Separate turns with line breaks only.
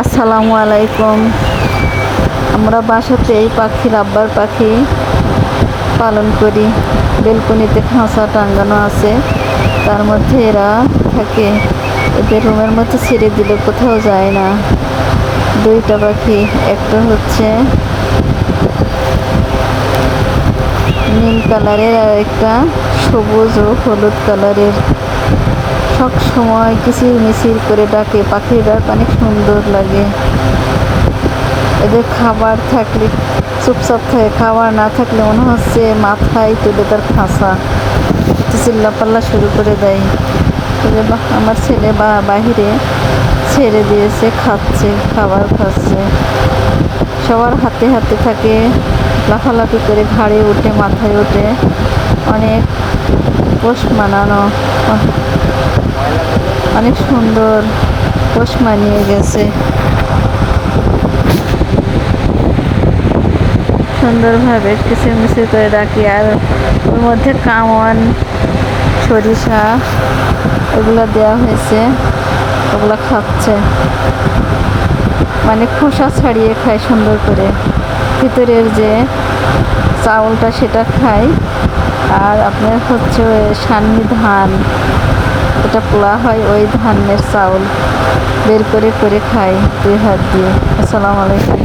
আসসালামু আলাইকুম। আমরা বাসাতে এই পাখি রাব্বার পাখি পালন করি। বেলকনিতে খাঁচা টাঙ্গানো আছে, তার মধ্যে এরা থাকে। এদের রুমের মধ্যে ছেড়ে দিলে কোথাও যায় না। দুইটা পাখি, একটা হচ্ছে নীল কালারের আর একটা সবুজ ও হলুদ কালারের। সব সময় কিচির মিচির করে ডাকে, পাখির ডাক অনেক সুন্দর লাগে। এদের খাবার থাকলে চুপচাপ থাকে, খাবার না থাকলে মনে হচ্ছে মাথায় তুলে তার খাঁচা চিল্লাপাল্লা শুরু করে দেয়। আমার ছেলে বাহিরে ছেড়ে দিয়েছে, খাচ্ছে, খাবার খাচ্ছে। সবার হাতে হাতে থাকে, লাফালাফি করে ঘাড়ে ওঠে, মাথায় ওঠে। অনেক পোষ মানানো, অনেক সুন্দর পোষ মানিয়ে গেছে। সুন্দরভাবে কিচিরমিচির করে রাখি। আর ওর মধ্যে কামন, সরিষা এগুলো দেওয়া হয়েছে, ওগুলো খাচ্ছে। মানে খোসা ছাড়িয়ে খায় সুন্দর করে, ভিতরের যে চাউলটা সেটা খায়। আর আপনার হচ্ছে সান্নি ধান, এটা পোড়া হয়, ওই ধানের চাউল বের করে করে খায় দুই হাত দিয়ে। আসসালামু আলাইকুম।